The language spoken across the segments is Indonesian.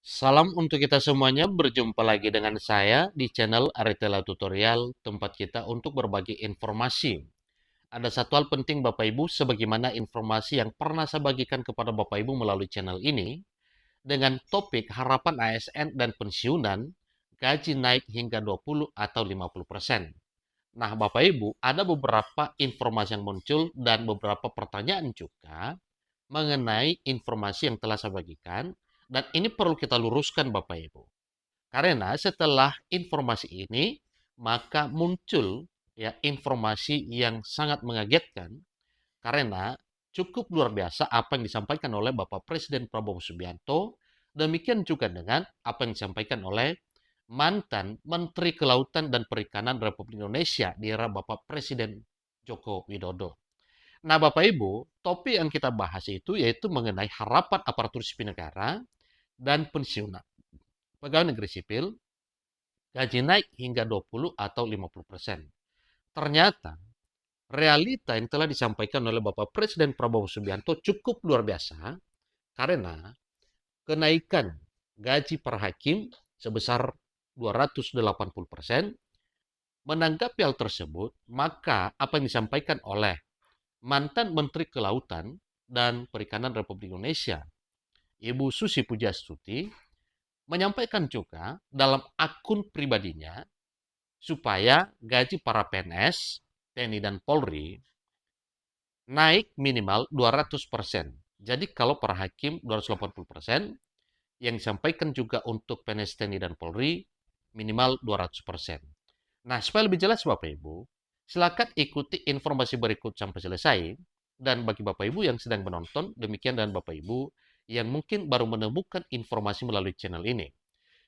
Salam untuk kita semuanya, berjumpa lagi dengan saya di channel Aritela Tutorial, tempat kita untuk berbagi informasi. Ada satu hal penting Bapak Ibu, sebagaimana informasi yang pernah saya bagikan kepada Bapak Ibu melalui channel ini, dengan topik harapan ASN dan pensiunan, gaji naik hingga 20 atau 50%. Nah Bapak Ibu, ada beberapa informasi yang muncul dan beberapa pertanyaan juga mengenai informasi yang telah saya bagikan, dan ini perlu kita luruskan Bapak Ibu. Karena setelah informasi ini, maka muncul ya informasi yang sangat mengagetkan, karena cukup luar biasa apa yang disampaikan oleh Bapak Presiden Prabowo Subianto, demikian juga dengan apa yang disampaikan oleh mantan Menteri Kelautan dan Perikanan Republik Indonesia di era Bapak Presiden Joko Widodo. Nah, Bapak Ibu, topik yang kita bahas itu yaitu mengenai harapan aparatur sipil negara dan pensiunan. Pegawai negeri sipil, gaji naik hingga 20 atau 50%. Ternyata, realita yang telah disampaikan oleh Bapak Presiden Prabowo Subianto cukup luar biasa karena kenaikan gaji per hakim sebesar 280%. Menanggapi hal tersebut, maka apa yang disampaikan oleh mantan Menteri Kelautan dan Perikanan Republik Indonesia, Ibu Susi Pujastuti, menyampaikan juga dalam akun pribadinya supaya gaji para PNS, TNI, dan Polri naik minimal 200%. Jadi kalau para hakim 280%, yang disampaikan juga untuk PNS, TNI, dan Polri minimal 200%. Nah, supaya lebih jelas Bapak Ibu, silakan ikuti informasi berikut sampai selesai. Dan bagi Bapak Ibu yang sedang menonton, demikian, dan Bapak Ibu yang mungkin baru menemukan informasi melalui channel ini.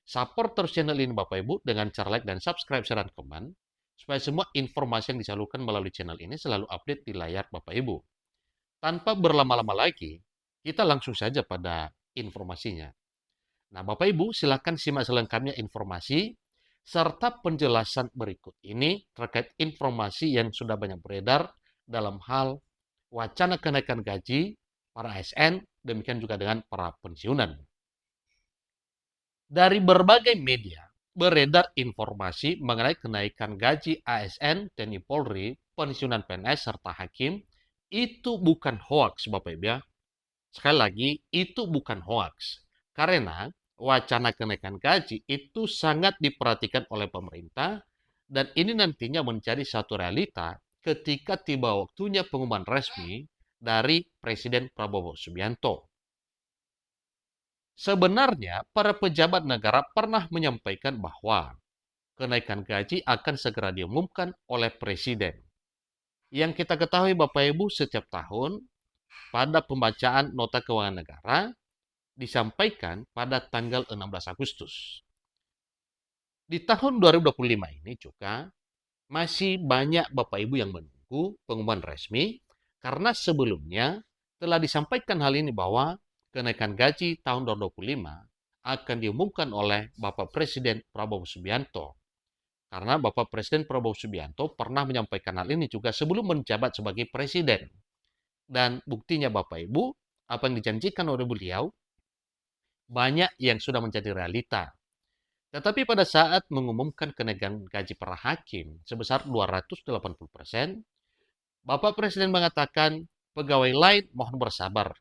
Support terus channel ini Bapak Ibu dengan cara like dan subscribe, share, dan komen, supaya semua informasi yang disalurkan melalui channel ini selalu update di layar Bapak Ibu. Tanpa berlama-lama lagi, kita langsung saja pada informasinya. Nah, Bapak Ibu, silakan simak selengkapnya informasi serta penjelasan berikut ini terkait informasi yang sudah banyak beredar dalam hal wacana kenaikan gaji para ASN, demikian juga dengan para pensiunan. Dari berbagai media beredar informasi mengenai kenaikan gaji ASN, TNI Polri, pensiunan PNS, serta hakim. Itu bukan hoaks, Bapak Ibu ya. Sekali lagi, itu bukan hoaks. Karena wacana kenaikan gaji itu sangat diperhatikan oleh pemerintah, dan ini nantinya menjadi satu realita ketika tiba waktunya pengumuman resmi dari Presiden Prabowo Subianto. Sebenarnya, para pejabat negara pernah menyampaikan bahwa kenaikan gaji akan segera diumumkan oleh Presiden. Yang kita ketahui Bapak Ibu, setiap tahun pada pembacaan nota keuangan negara disampaikan pada tanggal 16 Agustus. Di tahun 2025 ini juga masih banyak Bapak Ibu yang menunggu pengumuman resmi, karena sebelumnya telah disampaikan hal ini bahwa kenaikan gaji tahun 2025 akan diumumkan oleh Bapak Presiden Prabowo Subianto. Karena Bapak Presiden Prabowo Subianto pernah menyampaikan hal ini juga sebelum menjabat sebagai Presiden. Dan buktinya Bapak Ibu, apa yang dijanjikan oleh beliau, banyak yang sudah menjadi realita. Tetapi pada saat mengumumkan kenaikan gaji para hakim sebesar 280%, Bapak Presiden mengatakan pegawai lain mohon bersabar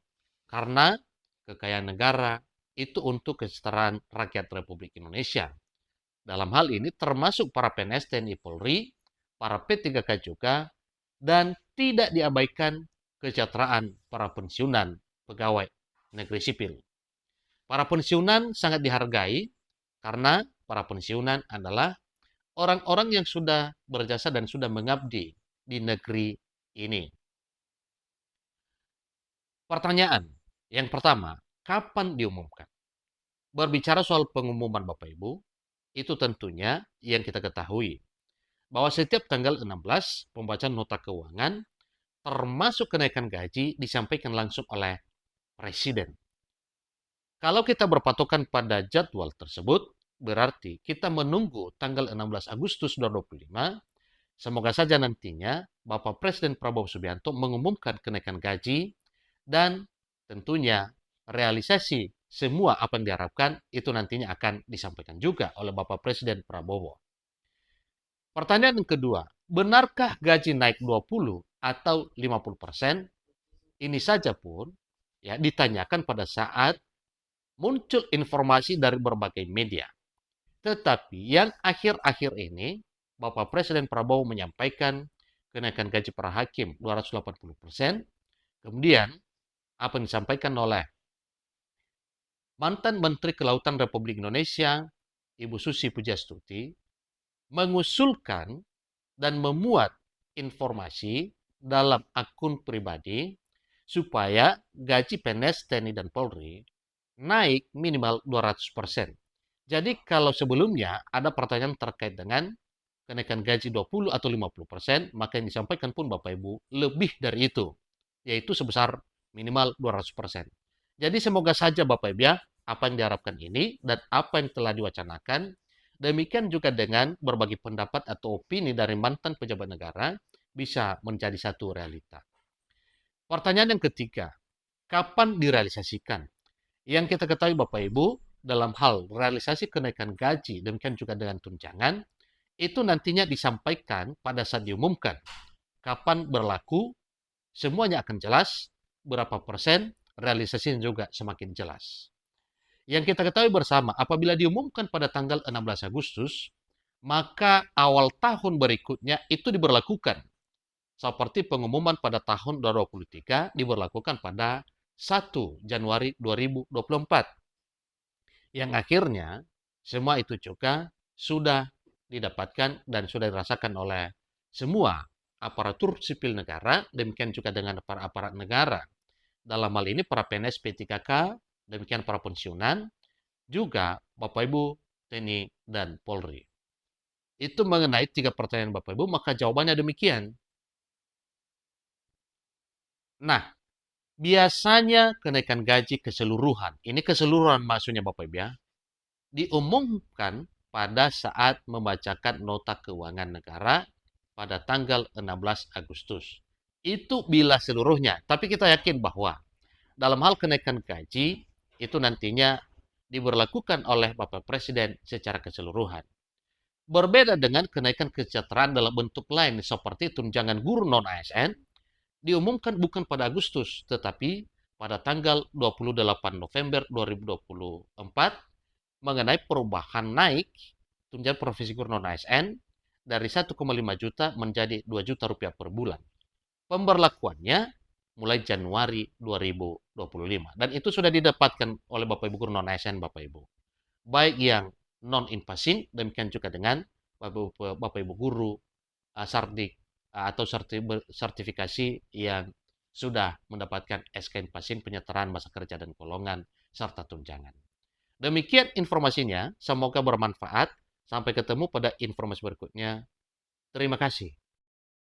karena kekayaan negara itu untuk kesejahteraan rakyat Republik Indonesia. Dalam hal ini termasuk para PNS, TNI, Polri, para P3K juga, dan tidak diabaikan kesejahteraan para pensiunan pegawai negeri sipil. Para pensiunan sangat dihargai karena para pensiunan adalah orang-orang yang sudah berjasa dan sudah mengabdi di negeri ini. Pertanyaan yang pertama, kapan diumumkan? Berbicara soal pengumuman Bapak Ibu, itu tentunya yang kita ketahui bahwa setiap tanggal 16 pembacaan nota keuangan termasuk kenaikan gaji disampaikan langsung oleh Presiden. Kalau kita berpatokan pada jadwal tersebut, berarti kita menunggu tanggal 16 Agustus 2025. Semoga saja nantinya Bapak Presiden Prabowo Subianto mengumumkan kenaikan gaji dan tentunya realisasi semua apa yang diharapkan itu nantinya akan disampaikan juga oleh Bapak Presiden Prabowo. Pertanyaan yang kedua, benarkah gaji naik 20 atau 50%? Ini saja pun ya ditanyakan pada saat muncul informasi dari berbagai media. Tetapi yang akhir-akhir ini, Bapak Presiden Prabowo menyampaikan kenaikan gaji para hakim 280%. Kemudian, apa yang disampaikan oleh mantan Menteri Kelautan Republik Indonesia, Ibu Susi Pujastuti, mengusulkan dan memuat informasi dalam akun pribadi supaya gaji PNS, TNI, dan Polri naik minimal 200%. Jadi kalau sebelumnya ada pertanyaan terkait dengan kenaikan gaji 20 atau 50%, maka yang disampaikan pun Bapak Ibu lebih dari itu, yaitu sebesar minimal 200%. Jadi semoga saja Bapak Ibu ya, apa yang diharapkan ini dan apa yang telah diwacanakan, demikian juga dengan berbagai pendapat atau opini dari mantan pejabat negara bisa menjadi satu realita. Pertanyaan yang ketiga, kapan direalisasikan? Yang kita ketahui Bapak Ibu, dalam hal realisasi kenaikan gaji, demikian juga dengan tunjangan, itu nantinya disampaikan pada saat diumumkan. Kapan berlaku, semuanya akan jelas, berapa persen, realisasinya juga semakin jelas. Yang kita ketahui bersama, apabila diumumkan pada tanggal 16 Agustus, maka awal tahun berikutnya itu diberlakukan. Seperti pengumuman pada tahun 2023 diberlakukan pada 1 Januari 2024. Yang akhirnya, semua itu juga sudah didapatkan dan sudah dirasakan oleh semua aparatur sipil negara, demikian juga dengan para aparat negara. Dalam hal ini para PNS P3K, demikian para pensiunan, juga Bapak Ibu TNI dan Polri. Itu mengenai 3 pertanyaan Bapak Ibu, maka jawabannya demikian. Nah, biasanya kenaikan gaji keseluruhan, ini keseluruhan maksudnya Bapak Ibu ya, diumumkan pada saat membacakan nota keuangan negara pada tanggal 16 Agustus. Itu bila seluruhnya, tapi kita yakin bahwa dalam hal kenaikan gaji, itu nantinya diberlakukan oleh Bapak Presiden secara keseluruhan. Berbeda dengan kenaikan kesejahteraan dalam bentuk lain seperti tunjangan guru non-ASN, diumumkan bukan pada Agustus, tetapi pada tanggal 28 November 2024 mengenai perubahan naik tunjangan profesi guru non-ASN dari 1,5 juta menjadi 2 juta rupiah per bulan. Pemberlakuannya mulai Januari 2025. Dan itu sudah didapatkan oleh Bapak Ibu guru non-ASN Bapak Ibu. Baik yang non-invasif, demikian juga dengan Bapak Ibu guru sardik atau sertifikasi yang sudah mendapatkan SK Inpasin, penyetaraan masa kerja dan golongan, serta tunjangan. Demikian informasinya, semoga bermanfaat. Sampai ketemu pada informasi berikutnya. Terima kasih.